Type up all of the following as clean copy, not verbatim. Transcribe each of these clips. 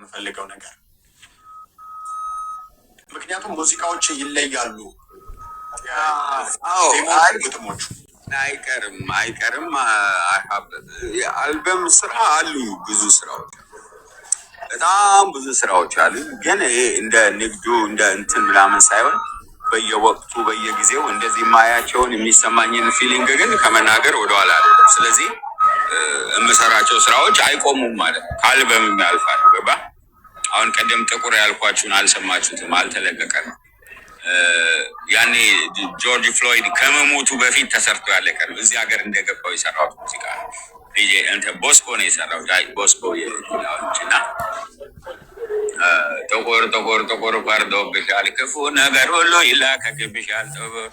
የምፈልገው ነገር ምክንያቱም ሙዚቃዎች ይለያሉ። ግጥሞቹ አይቀርም አልበም ስራ አሉ፣ ብዙ ስራዎች በጣም ብዙ ስራዎች አሉ። ግን እንደ ንግዱ እንደ እንትን ምናምን ሳይሆን በየወቅቱ በየጊዜው እንደዚህ ማያቸውን የሚሰማኝን ፊሊንግ ግን ከመናገር ወደኋላ አይደለም። ስለዚህ የምሰራቸው ስራዎች አይቆሙም ማለት ነው። ከአልበም ያልፋሉ። ገባ? አሁን ቀደም ጥቁር ያልኳችሁን አልሰማችሁትም፣ አልተለቀቀም። ያኔ ጆርጅ ፍሎይድ ከመሞቱ በፊት ተሰርቶ ያለቀ ነው። እዚህ ሀገር እንደገባው የሰራው ሙዚቃ ነው። ዲጄ እንተ ቦስኮ ነው የሰራው። ቦስኮ እና ጥቁር ፈርዶብሻል፣ ክፉ ነገር ሁሉ ይላከክብሻል።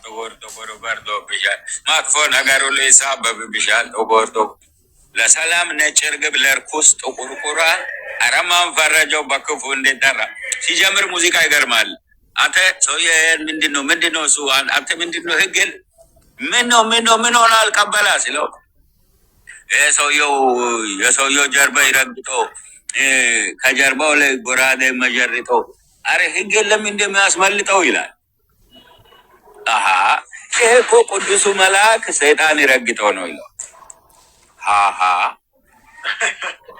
ጥቁር ፈርዶብሻል፣ መጥፎ ነገር ሁሉ ይሳበብብሻል። ጥቁር ለሰላም ነጭ እርግብ ለርኩስ ጥቁር ቁራ አረማን ፈረጀው በክፉ እንዲጠራ። ሲጀምር ሙዚቃ ይገርማል። አንተ ሰውዬ ምንድነው እሱ አንተ ምንድነው ህግል ምን ሆነ አልቀበላ ሲለው የሰውየው ጀርባ ይረግጦ ከጀርባው ላይ ጎራዴ መጀርጦ አረ ህግ የለም እንደሚያስመልጠው ይላል። አሃ ይሄ እኮ ቅዱሱ መልአክ ሰይጣን ይረግጠው ነው ይላል። ሃሃ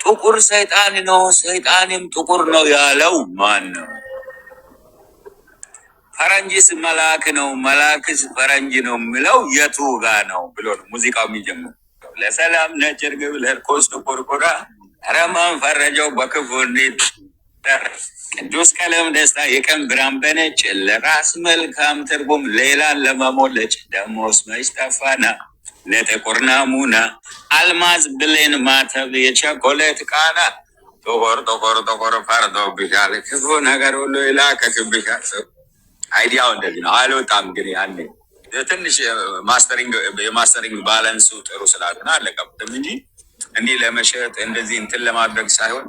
ጥቁር ሰይጣን ነው፣ ሰይጣንም ጥቁር ነው ያለው ማን ነው? ፈረንጅስ መልአክ ነው፣ መልአክስ ፈረንጅ ነው የሚለው የቱ ጋ ነው ብሎ ነው ሙዚቃው የሚጀምረው። ለሰላም ነጭ እርግብ ለርኩስ ጥቁር ቁራ አረማን ፈረጀው በክፉ እንዲጠራ። ቅዱስ ቀለም ደስታ የቀን ብርሃን በነጭ ለራስ መልካም ትርጉም ሌላን ለመሞለጭ ደሞስ መች ጠፋና ለጥቁር ናሙና አልማዝ ብሌን ማተብ የቸኮሌት ቃና ጥቁር ፈርዶብሻል፣ ክፉ ነገር ሁሉ ይላከክብሻል። አይዲያው እንደዚህ ነው። አልወጣም ግን ያኔ ትንሽ የማስተሪንግ ባላንሱ ጥሩ ስላልሆነ አለቀብትም እንጂ እንዲህ ለመሸጥ እንደዚህ እንትን ለማድረግ ሳይሆን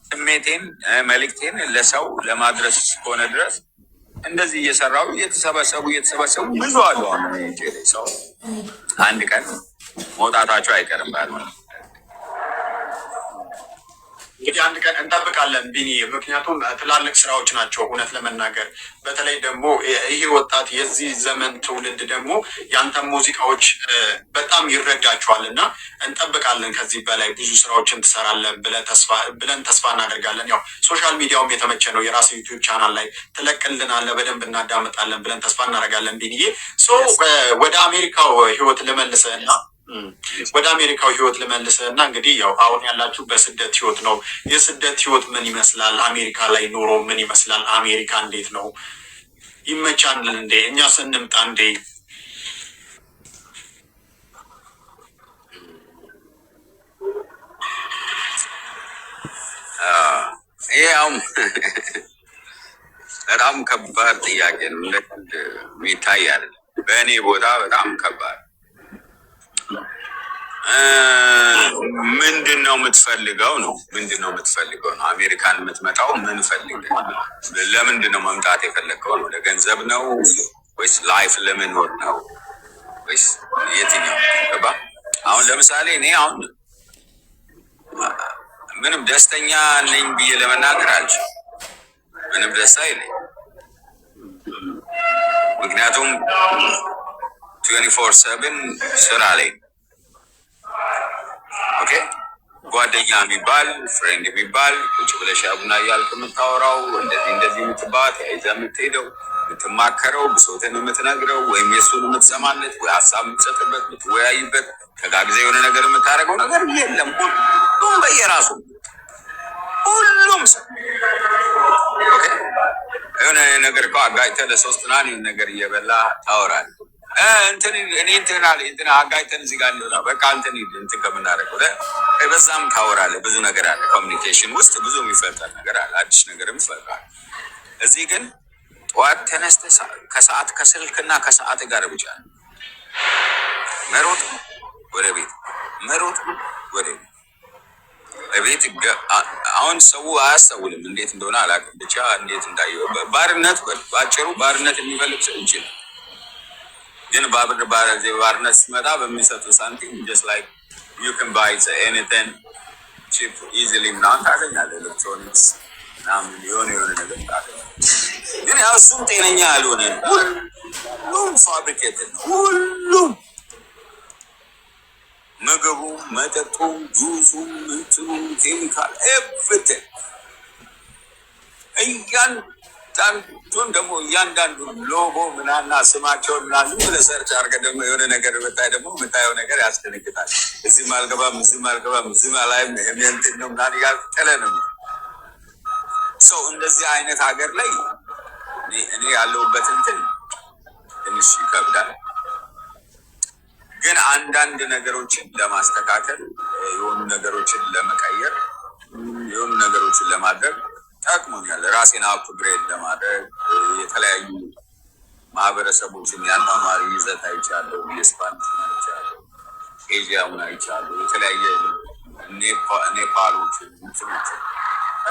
ስሜቴን መልእክቴን ለሰው ለማድረስ እስከሆነ ድረስ እንደዚህ እየሰራው እየተሰበሰቡ ብዙ አሉ። አሁን ሰው አንድ ቀን መውጣታቸው አይቀርም ባልሆነ እንግዲህ አንድ ቀን እንጠብቃለን ቢኒ። ምክንያቱም ትላልቅ ስራዎች ናቸው እውነት ለመናገር በተለይ ደግሞ ይሄ ወጣት የዚህ ዘመን ትውልድ ደግሞ ያንተም ሙዚቃዎች በጣም ይረዳቸዋል እና እንጠብቃለን ከዚህ በላይ ብዙ ስራዎችን ትሰራለን ብለን ተስፋ እናደርጋለን። ያው ሶሻል ሚዲያውም የተመቸ ነው። የራስ ዩቲዩብ ቻናል ላይ ትለቅልናለህ፣ በደንብ እናዳምጣለን ብለን ተስፋ እናደርጋለን ቢኒዬ። ወደ አሜሪካው ህይወት ልመልስህ እና እንግዲህ ያው አሁን ያላችሁ በስደት ህይወት ነው። የስደት ህይወት ምን ይመስላል? አሜሪካ ላይ ኑሮ ምን ይመስላል? አሜሪካ እንዴት ነው? ይመቻል እንዴ? እኛ ስንምጣ እንዴ? ያው በጣም ከባድ ጥያቄ ነው። የሚታይ አይደለም። በእኔ ቦታ በጣም ከባድ ምንድነው የምትፈልገው ነው? አሜሪካን የምትመጣው ምን ፈልገህ? ለምንድነው መምጣት የፈለገው ነው? ለገንዘብ ነው ወይስ ላይፍ ለመኖር ነው ወይስ የትኛው? ገባ? አሁን ለምሳሌ እኔ አሁን ምንም ደስተኛ ነኝ ብዬ ለመናገር አልችልም። ምንም ደስታ የለኝ። ምክንያቱም 24/7 ስራ ላይ ኦኬ። ጓደኛ የሚባል ፍሬንድ የሚባል ቁጭ ብለሽ ቡና እያልክ የምታወራው እንደዚህ የምትባት ያይዘህ የምትሄደው የምትማከረው ብሶትን የምትነግረው ወይም የሱን የምትሰማለት ወይ ሀሳብ የምትሰጥበት የምትወያይበት ተጋግዘህ የሆነ ነገር የምታደርገው ነገር የለም። ሁሉም በየራሱ ሁሉም ሰው ኦኬ። የሆነ ነገር እኮ አጋጭተህ ለሶስት ናን ነገር እየበላ ታወራለህ። እንትን አጋጭተን እዚህ ጋር እንደሆነ በቃ እንትን ከምናደርገው በዛም ታወራለህ። ብዙ ነገር አለ። ኮሚኒኬሽን ውስጥ ብዙ የሚፈጠር ነገር አለ። አዲስ ነገርም ይፈጠራል። እዚህ ግን ጠዋት ተነስተህ ከሰዓት ከስልክና ከሰዓት ጋር ብቻ መሮጥ ወደ ቤት ቤት አሁን ሰው አያስተውልም። እንዴት እንደሆነ አላውቅም። ብቻ እንዴት እንዳየው ባርነት ባጭሩ ባርነት የሚፈልግ ሰው ይችላል። ግን ባርነት ሲመጣ በሚሰጥ ሳንቲም just like you can buy anything cheap easily ምናምን ታገኛለህ። ኤሌክትሮኒክስ ምናምን የሆነ ነገር ግን ያው እሱም ጤነኛ ያልሆነ ሁሉም ፋብሪኬትድ ነው። ሁሉም ምግቡ፣ መጠጡ፣ ጁሱ፣ ምንትኑ፣ ኬሚካል ኤቭሪቲንግ እያንዳንዱን ደግሞ እያንዳንዱን ሎጎ ምናና ስማቸውን ምናምን ብለህ ሰርች አድርገህ ደግሞ የሆነ ነገር ብታይ ደግሞ የምታየው ነገር ያስደነግጣል። እዚህም አልገባም፣ እዚህም አልገባም፣ እዚህም አላይም፣ እንትን ነው ምናምን እያልክ ጥለህ ነው ሰው። እንደዚህ አይነት ሀገር ላይ እኔ ያለሁበት እንትን ትንሽ ይከብዳል። ግን አንዳንድ ነገሮችን ለማስተካከል የሆኑ ነገሮችን ለመቀየር የሆኑ ነገሮችን ለማድረግ ጠቅሞኛል። ራሴን አፕግሬድ ለማድረግ የተለያዩ ማህበረሰቦችን ያኗኗሪ ይዘት አይቻለሁ። የስፓኒሽ አይቻለሁ፣ ኤዥያውን አይቻለሁ፣ የተለያየ ኔፓሎችን፣ እንትኖችን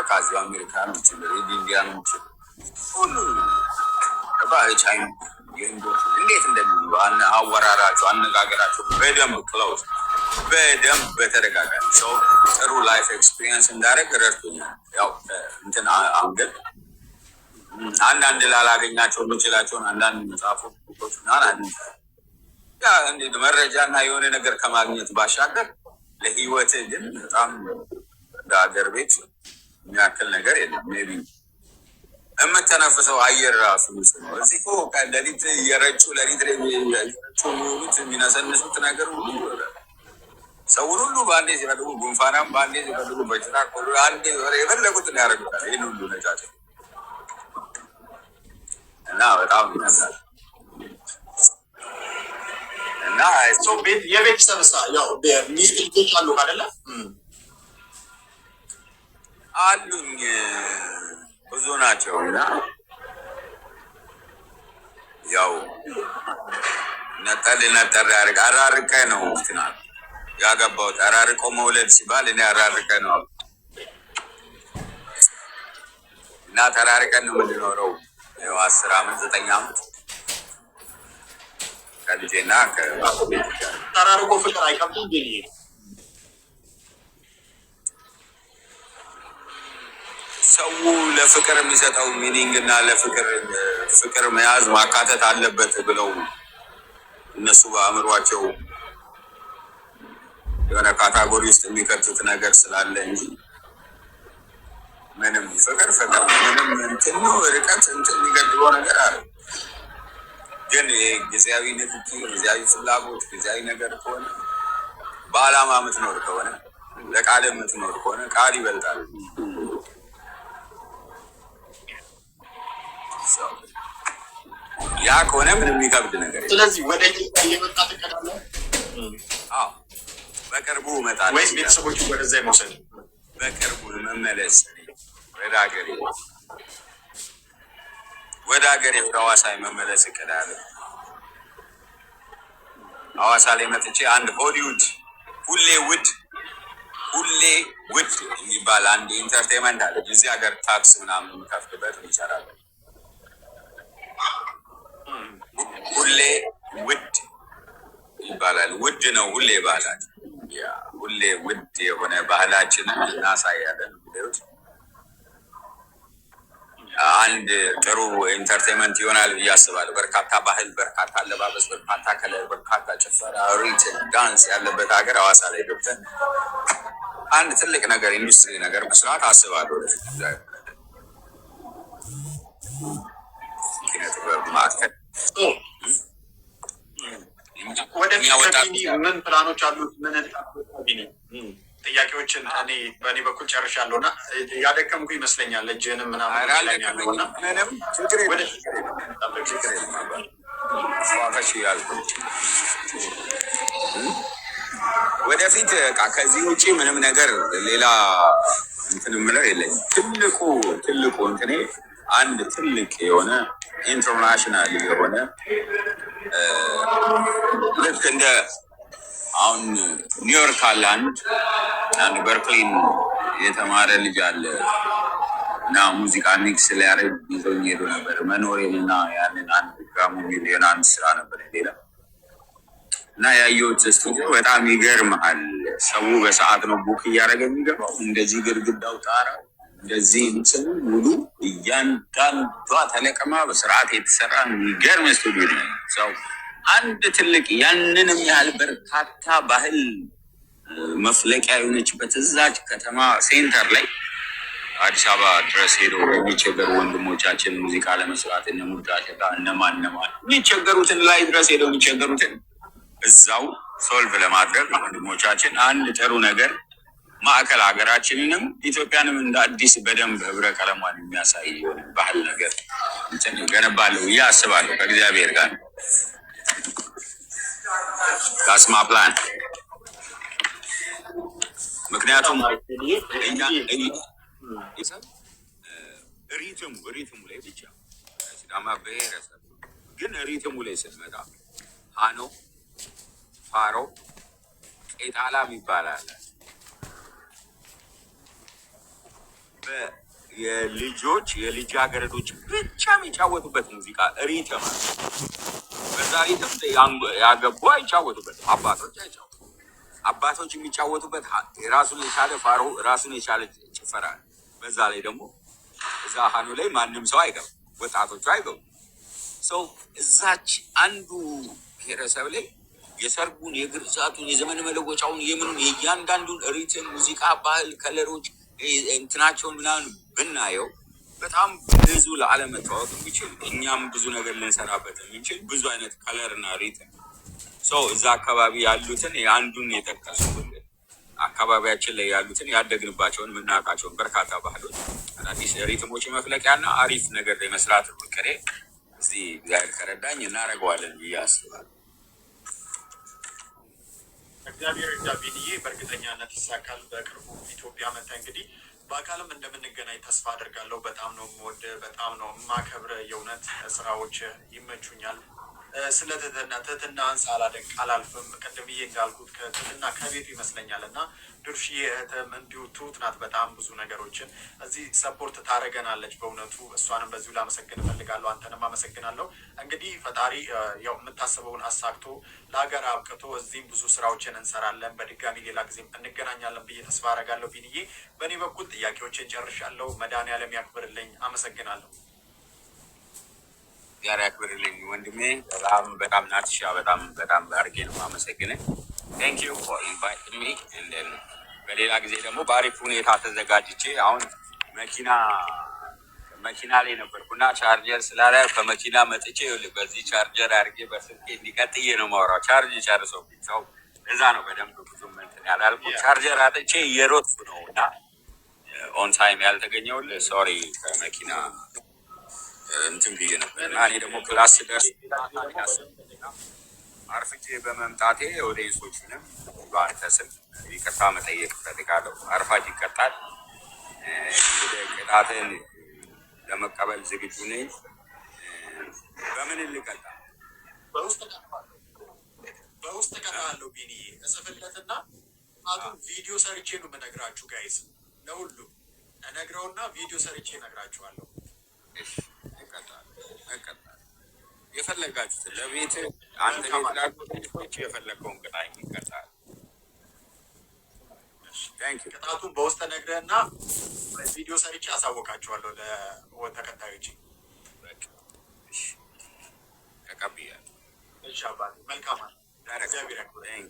ከዚሁ አሜሪካኖችን፣ ሬድ ኢንዲያኖችን ሁሉ ቻይና የህንዶች እንዴት እንደሚሉ አወራራቸው፣ አነጋገራቸው በደንብ ክሎዝ በደንብ በተደጋጋሚ ሰው ጥሩ ላይፍ ኤክስፒሪየንስ እንዳደረግ ረድቶኛል። ያው እንትን አንገል አንዳንድ ላላገኛቸው የምችላቸውን አንዳንድ መጽሐፎች እንዴት መረጃ እና የሆነ ነገር ከማግኘት ባሻገር ለህይወት ግን በጣም ለሀገር ቤት የሚያክል ነገር የለም። ሜቢ የምተነፍሰው አየር ራሱ ንጹህ ነው። እዚህ እኮ ሌሊት እየረጩ ሌሊት ላይ የሚውሉት የሚነሰንሱት ነገር ሁሉ ሰውን ሁሉ በአንዴ ሲፈልጉ ጉንፋናም በአንዴ ሲፈልጉ በሽታ አንዴ የፈለጉትን ያደርጉታል። ይህን ሁሉ ነጫጭ እና በጣም ይነሳል። እና የቤተሰብ ያው ሚስት ልጆች አሉ አይደለ? አሉኝ ብዙ ናቸው። እና ያው ነጠል ያደርግ አራርቀ ነው ትናል ያገባሁት። አራርቆ መውለድ ሲባል እኔ አራርቀ ነው እና ተራርቀን ነው የምንኖረው። 10 ዓመት 9 ዓመት ከልጄና ተራርቆ ፍቅር አይከብድም ግን ሰው ለፍቅር የሚሰጠው ሚኒንግ እና ለፍቅር መያዝ ማካተት አለበት ብለው እነሱ በአእምሯቸው የሆነ ካታጎሪ ውስጥ የሚከቱት ነገር ስላለ እንጂ ምንም ፍቅር ምንም እንትን ነው ርቀት እንትን የሚገድበው ነገር አለ። ግን ጊዜያዊ ንክኪ፣ ጊዜያዊ ፍላጎት፣ ጊዜያዊ ነገር ከሆነ በዓላማ የምትኖር ከሆነ ለቃል የምትኖር ከሆነ ቃል ይበልጣል። ያ ከሆነ ምንም የሚከብድ ነገር የለም። ስለዚህ ወደ እየመጣ ትቀዳለህ? አዎ በቅርቡ እመጣለሁ። ወይስ ቤተሰቦቹ ወደዛ ይመውሰድ? በቅርቡ መመለስ ወደ ሀገሬ ወደ ሐዋሳ መመለስ እቅዳለሁ። ሐዋሳ ላይ መጥቼ አንድ ሆሊውድ ሁሌ ውድ የሚባል አንድ ኢንተርቴንመንት አለ። እዚህ ሀገር ታክስ ምናምን የምከፍልበት ይሰራል። ሁሌ ውድ ይባላል። ውድ ነው ሁሌ ባህላችን። ሁሌ ውድ የሆነ ባህላችንን እናሳያለን። አንድ ጥሩ ኢንተርቴንመንት ይሆናል ብዬ አስባለሁ። በርካታ ባህል፣ በርካታ አለባበስ፣ በርካታ ከለር፣ በርካታ ጭፈራ፣ ሪትም፣ ዳንስ ያለበት ሀገር ሐዋሳ ላይ ገብተን አንድ ትልቅ ነገር ኢንዱስትሪ ነገር መስራት አስባለሁ። ምን ፕላኖች አሉት? ምን ጥያቄዎችን እኔ በእኔ በኩል ጨርሻለሁ እና ያደከምኩ ይመስለኛል። እጅህንም ምናምን ይመስለኛለሁ እና ወደፊት ከዚህ ውጭ ምንም ነገር ሌላ እንትን የምለው የለኝም። ትልቁ እንትኔ አንድ ትልቅ የሆነ ኢንተርናሽናል የሆነ ልክ እንደ አሁን ኒውዮርክ አለ አንድ በርክሊን የተማረ ልጅ አለ እና ሙዚቃ ሚክስ ሊያደርግ ይዞኝ ሄዶ ነበር። መኖሬን እና ያንን አንድ ግራሙ ሚሊዮን አንድ ስራ ነበር ሌላ እና ያየሁት ስቱዲዮ በጣም ይገርምሃል። ሰው በሰዓት ነው ቡክ እያደረገ የሚገባው። እንደዚህ ግድግዳው ጣራ እንደዚህ እንትን ሙሉ እያንዳንዷ ተለቅማ በስርዓት የተሰራ የሚገርም ስቱዲዮ ነው። ሰው አንድ ትልቅ ያንንም ያህል በርካታ ባህል መፍለቂያ የሆነችበት እዛች ከተማ ሴንተር ላይ አዲስ አበባ ድረስ ሄደው የሚቸገሩ ወንድሞቻችን ሙዚቃ ለመስራት እነ ሙርዳሸታ እነማን የሚቸገሩትን ላይ ድረስ ሄደው የሚቸገሩትን እዛው ሶልቭ ለማድረግ ወንድሞቻችን አንድ ጥሩ ነገር ማዕከል ሀገራችንንም ኢትዮጵያንም እንደ አዲስ በደንብ ህብረ ቀለሟን የሚያሳይ ባህል ነገር ገነባለሁ ብዬ አስባለሁ ከእግዚአብሔር ጋር። ዳስማ ፕላን ምክንያቱም ሪትሙ ላይ ብቻ ሲዳማ ብሔረሰብ ግን ሪትሙ ላይ ስንመጣ ሃኖ ፋሮ ቄጣላ ይባላል። የልጃገረዶች ብቻ የሚጫወቱበት ሙዚቃ ሪትም። በዛ ሪትም ያገቡ አይጫወቱበትም፣ አባቶች አይጫወቱ። አባቶች የሚጫወቱበት ራሱን የቻለ ፋሮ፣ ራሱን የቻለ ጭፈራ። በዛ ላይ ደግሞ እዛ ሃኖ ላይ ማንም ሰው አይገቡ፣ ወጣቶቹ አይገቡ። ሰው እዛች አንዱ ብሔረሰብ ላይ የሰርጉን፣ የግርዛቱን፣ የዘመን መለወጫውን፣ የምኑን የእያንዳንዱን ሪትም፣ ሙዚቃ፣ ባህል፣ ከለሮች እንትናቸውን ምናምን ብናየው በጣም ብዙ ለዓለም መታወቅ የሚችል እኛም ብዙ ነገር ልንሰራበት የሚችል ብዙ አይነት ከለርና ሪትም እዛ አካባቢ ያሉትን አንዱን የጠቀሱ አካባቢያችን ላይ ያሉትን ያደግንባቸውን የምናውቃቸውን በርካታ ባህሎች አዳዲስ ሪትሞች መፍለቂያና አሪፍ ነገር መስራት ምክሬ እዚህ እግዚአብሔር ከረዳኝ እናደርገዋለን ብዬ አስባለሁ። እግዚአብሔር ቢንዬ በእርግጠኛነት ይሳካል። በቅርቡ ኢትዮጵያ መጣ እንግዲህ በአካልም እንደምንገናኝ ተስፋ አድርጋለሁ። በጣም ነው የምወደው፣ በጣም ነው የማከብረ። የእውነት ስራዎች ይመቹኛል። ስለ ትህትናህን ሳላደንቅ አላልፍም። ቅድምዬ እንዳልኩት ከትህትና ከቤቱ ይመስለኛል እና ድርሽዬ እህትም እንዲሁ ትሁት ናት። በጣም ብዙ ነገሮችን እዚህ ሰፖርት ታደርገናለች። በእውነቱ እሷንም በዚሁ ላመሰግን እፈልጋለሁ። አንተንም አመሰግናለሁ። እንግዲህ ፈጣሪ ያው የምታስበውን አሳክቶ ለሀገር አብቅቶ እዚህም ብዙ ስራዎችን እንሰራለን። በድጋሚ ሌላ ጊዜም እንገናኛለን ብዬ ተስፋ አደርጋለሁ። ቢንዬ በእኔ በኩል ጥያቄዎችን ጨርሻለሁ። መድኃኒዓለም ያክብርልኝ። አመሰግናለሁ። ጋር ያክብርልኝ ወንድሜ። በጣም ናትሻ በጣም አድርጌ ነው የማመሰግነው። ቴንክ ዩ ፎር ኢንቫይቲንግ ሚ። በሌላ ጊዜ ደግሞ በአሪፍ ሁኔታ ተዘጋጅቼ አሁን መኪና ላይ ነበርኩና ቻርጀር ስላለ ከመኪና መጥቼ በዚህ ቻርጀር አድርጌ በስልኬ እንዲቀጥዬ ነው የማወራው። ቻርጅ ጨርሶብኝ ሰው እዛ ነው በደንብ ብዙም እንትን ያላልኩት። ቻርጀር አጥቼ እየሮጥኩ ነው እና ኦን ታይም ያልተገኘሁልህ ሶሪ። ከመኪና እንትን ብዬ ነበር እና እኔ ደግሞ ክላስ ደርስ አርፍጄ በመምጣቴ ኦዲየንሶቹንም በአንተ ስም ይቅርታ መጠየቅ እፈልጋለሁ። አርፋጅ ይቀጣል። እንግዲህ ቅጣትን ለመቀበል ዝግጁ ነኝ። በምን ልቀጣ? በውስጥ ቀጣለሁ። ቢንዬ እጽፍለትና አሁን ቪዲዮ ሰርቼ ነው የምነግራችሁ። ጋይስ ለሁሉ እነግረውና ቪዲዮ ሰርቼ እነግራችኋለሁ። የፈለጋችሁትን ለቤት አንተ ቤት የፈለገውን ቅጣኝ ይቀጣል። ቅጣቱን በውስጥ ነግረህና ቪዲዮ ሰርቼ አሳወቃችኋለሁ ለተከታዮች። ተቀብያለሁ። እሺ አባቴ መልካም። እግዚአብሔር ያክብረኝ።